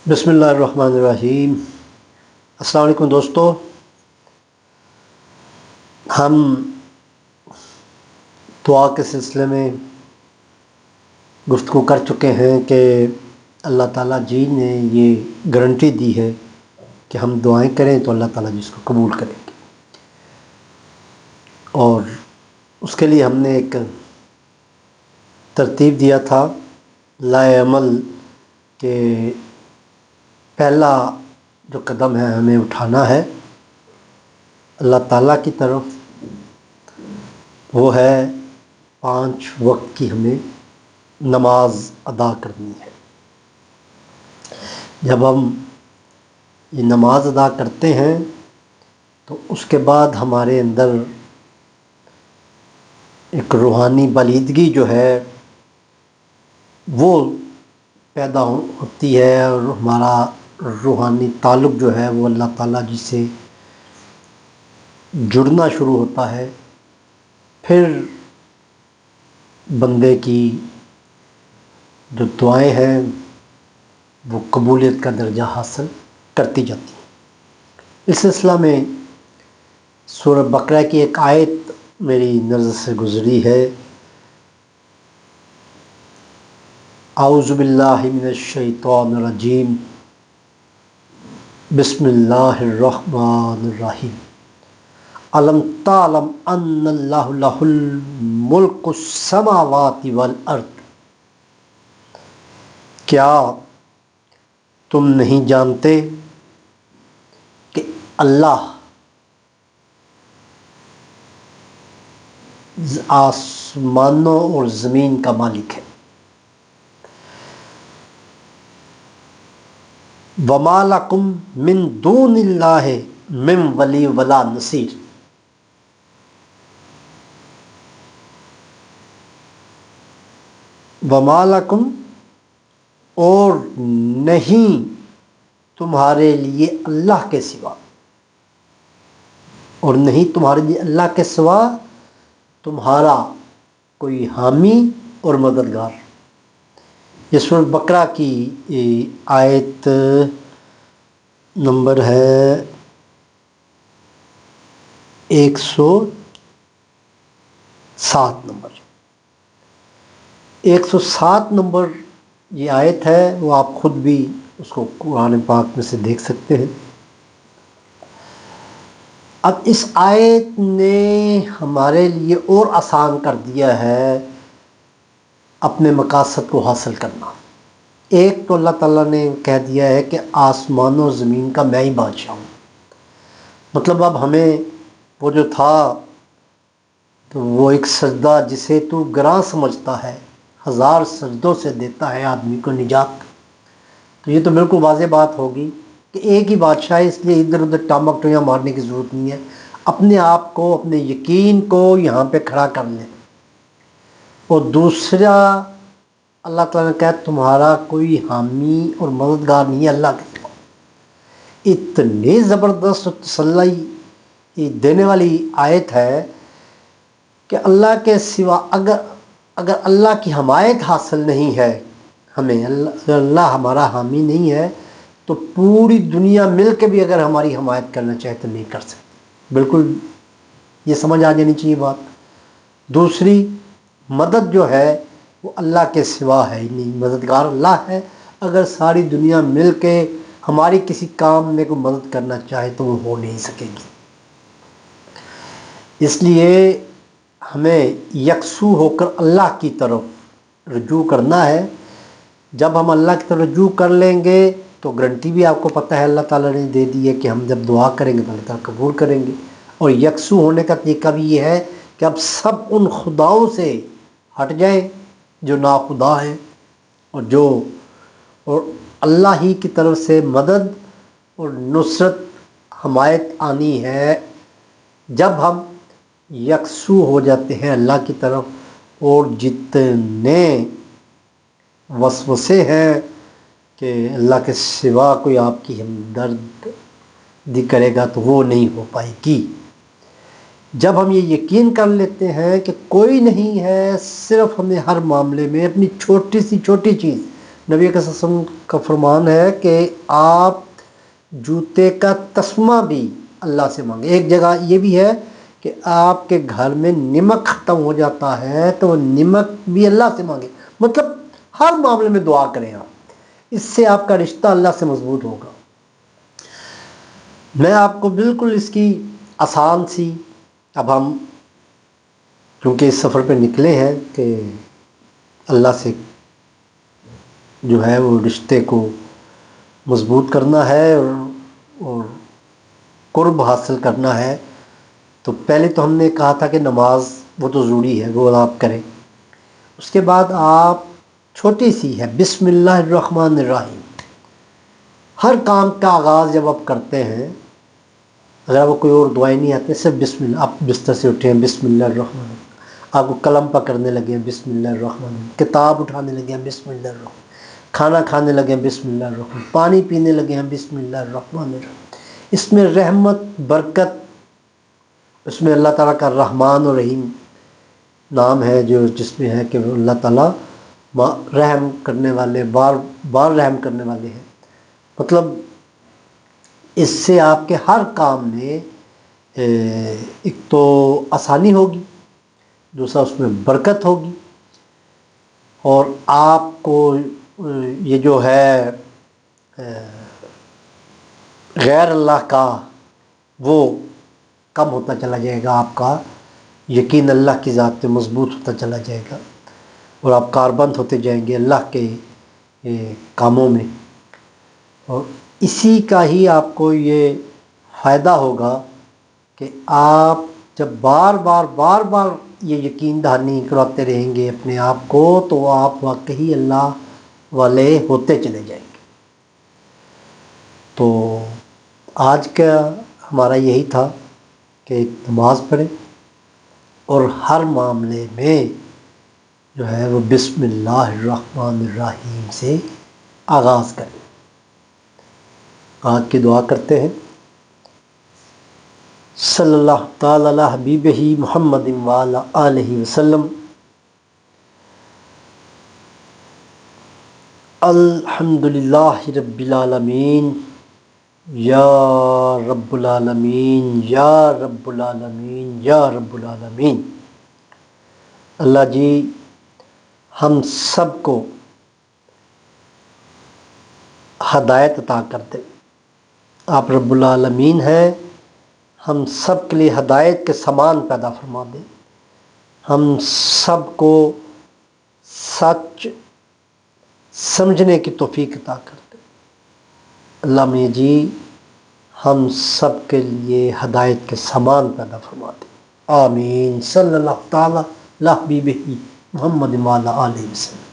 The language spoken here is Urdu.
بسم اللہ الرحمن الرحیم۔ السلام علیکم دوستو، ہم دعا کے سلسلے میں گفتگو کر چکے ہیں کہ اللہ تعالیٰ جی نے یہ گارنٹی دی ہے کہ ہم دعائیں کریں تو اللہ تعالیٰ جی اس کو قبول کریں گے، اور اس کے لیے ہم نے ایک ترتیب دیا تھا لائے عمل کہ پہلا جو قدم ہے ہمیں اٹھانا ہے اللہ تعالیٰ کی طرف، وہ ہے 5 وقت کی ہمیں نماز ادا کرنی ہے۔ جب ہم یہ نماز ادا کرتے ہیں تو اس کے بعد ہمارے اندر ایک روحانی بالیدگی جو ہے وہ پیدا ہوتی ہے، اور ہمارا روحانی تعلق جو ہے وہ اللہ تعالیٰ جی سے جڑنا شروع ہوتا ہے۔ پھر بندے کی جو دعائیں ہیں وہ قبولیت کا درجہ حاصل کرتی جاتی ہیں۔ اس سلسلہ میں سورہ بقرہ کی ایک آیت میری نظر سے گزری ہے، اعوذ باللہ من الشیطان الرجیم، بسم اللہ الرحمن الرحیم، الم تعلم ان اللہ لہ الملک السماوات والارض، کیا تم نہیں جانتے کہ اللہ آسمانوں اور زمین کا مالک ہے۔ وما لکم من دون اللہ من ولی ولا نصیر، وما لکم اور نہیں تمہارے لیے اللہ کے سوا، اور نہیں تمہارے لیے اللہ کے سوا تمہارا کوئی حامی اور مددگار۔ یہ سورہ بقرہ کی آیت نمبر ہے 107 نمبر 107 نمبر یہ آیت ہے، وہ آپ خود بھی اس کو قرآن پاک میں سے دیکھ سکتے ہیں۔ اب اس آیت نے ہمارے لیے اور آسان کر دیا ہے اپنے مقاصد کو حاصل کرنا۔ ایک تو اللہ تعالیٰ نے کہہ دیا ہے کہ آسمان و زمین کا میں ہی بادشاہ ہوں، مطلب اب ہمیں وہ جو تھا تو وہ ایک سجدہ جسے تو گراں سمجھتا ہے 1000 سجدوں سے دیتا ہے آدمی کو نجات، تو یہ تو بالکل واضح بات ہوگی کہ ایک ہی بادشاہ ہے، اس لیے ادھر ادھر ٹامک ٹویاں مارنے کی ضرورت نہیں ہے۔ اپنے آپ کو، اپنے یقین کو یہاں پہ کھڑا کر لیں۔ اور دوسرا اللہ تعالیٰ نے کہا تمہارا کوئی حامی اور مددگار نہیں ہے اللہ کے سوا۔ اتنی زبردست تسلی دینے والی آیت ہے کہ اللہ کے سوا اگر اللہ کی حمایت حاصل نہیں ہے ہمیں، اگر اللہ ہمارا حامی نہیں ہے تو پوری دنیا مل کے بھی اگر ہماری حمایت کرنا چاہے تو نہیں کر سکتے۔ بالکل یہ سمجھ آ جانی چاہیے بات۔ دوسری، مدد جو ہے وہ اللہ کے سوا ہے ہی نہیں، مددگار اللہ ہے۔ اگر ساری دنیا مل کے ہماری کسی کام میں کوئی مدد کرنا چاہے تو وہ ہو نہیں سکے گی۔ اس لیے ہمیں یکسو ہو کر اللہ کی طرف رجوع کرنا ہے۔ جب ہم اللہ کی طرف رجوع کر لیں گے تو گارنٹی بھی آپ کو پتہ ہے اللہ تعالیٰ نے دے دی ہے کہ ہم جب دعا کریں گے تو اللہ تعالیٰ قبول کریں گے۔ اور یکسو ہونے کا طریقہ بھی یہ ہے کہ اب سب ان خداؤں سے ہٹ جائیں جو ناخدا ہیں، اور اللہ ہی کی طرف سے مدد اور نصرت حمایت آنی ہے جب ہم یکسو ہو جاتے ہیں اللہ کی طرف۔ اور جتنے وسوسے ہیں کہ اللہ کے سوا کوئی آپ کی ہمدردی کرے گا تو وہ نہیں ہو پائے گی۔ جب ہم یہ یقین کر لیتے ہیں کہ کوئی نہیں ہے، صرف ہمیں ہر معاملے میں اپنی چھوٹی سی چھوٹی چیز نبی کے وسلم کا فرمان ہے کہ آپ جوتے کا تسمہ بھی اللہ سے مانگیں۔ ایک جگہ یہ بھی ہے کہ آپ کے گھر میں نمک ختم ہو جاتا ہے تو وہ نمک بھی اللہ سے مانگیں، مطلب ہر معاملے میں دعا کریں آپ، اس سے آپ کا رشتہ اللہ سے مضبوط ہوگا۔ میں آپ کو بالکل اس کی آسان سی، اب ہم کیونکہ اس سفر پہ نکلے ہیں کہ اللہ سے جو ہے وہ رشتے کو مضبوط کرنا ہے اور قرب حاصل کرنا ہے، تو پہلے تو ہم نے کہا تھا کہ نماز وہ تو ضروری ہے، وہ آپ کریں۔ اس کے بعد آپ چھوٹی سی ہے بسم اللہ الرحمن الرحیم، ہر کام کا آغاز جب آپ کرتے ہیں، اگر آپ کو کوئی اور دعائیں نہیں آتی، صرف بسم اللہ، آپ بستر سے اٹھے ہیں بسم اللہ الرحمن الرحیم، آپ کو قلم پکڑنے لگے ہیں بسم اللہ الرحمن الرحیم، کتاب اٹھانے لگے ہیں بسم اللہ الرحمن، کھانا کھانے لگے ہیں بسم اللہ الرحمن، پانی پینے لگے ہیں بسم اللہ الرحمن الرحیم۔ اس میں رحمت، برکت، اس میں اللہ تعالیٰ کا رحمان و رحیم نام ہے، جس میں ہے کہ وہ اللہ تعالیٰ رحم کرنے والے، بار بار رحم کرنے والے ہیں۔ مطلب اس سے آپ کے ہر کام میں ایک تو آسانی ہوگی، دوسرا اس میں برکت ہوگی، اور آپ کو یہ جو ہے غیر اللہ کا وہ کم ہوتا چلا جائے گا، آپ کا یقین اللہ کی ذات پہ مضبوط ہوتا چلا جائے گا، اور آپ کاربند ہوتے جائیں گے اللہ کے کاموں میں، اور اسی کا ہی آپ کو یہ فائدہ ہوگا کہ آپ جب بار بار یہ یقین دہانی کراتے رہیں گے اپنے آپ کو، تو آپ واقعی اللہ والے ہوتے چلے جائیں گے۔ تو آج کا ہمارا یہی تھا کہ نماز پڑھیں اور ہر معاملے میں جو ہے وہ بسم اللہ الرحمن الرحیم سے آغاز کریں۔ آج کی دعا کرتے ہیں۔ صلی اللہ تعالی علی حبیبہ محمد وعلی آلہ وسلم۔ الحمدللہ رب العالمین، یا رب العالمین، یا رب العالمین، یا رب العالمین۔ اللہ جی ہم سب کو ہدایت عطا کر دے۔ آپ رب العالمین ہیں، ہم سب کے لیے ہدایت کے سامان پیدا فرما دے، ہم سب کو سچ سمجھنے کی توفیق عطا کر دے۔ اللہ میں جی ہم سب کے لیے ہدایت کے سامان پیدا فرما دے، آمین۔ صلی اللہ تعالی علی حبیبہ محمد وعلی آلہ وسلم۔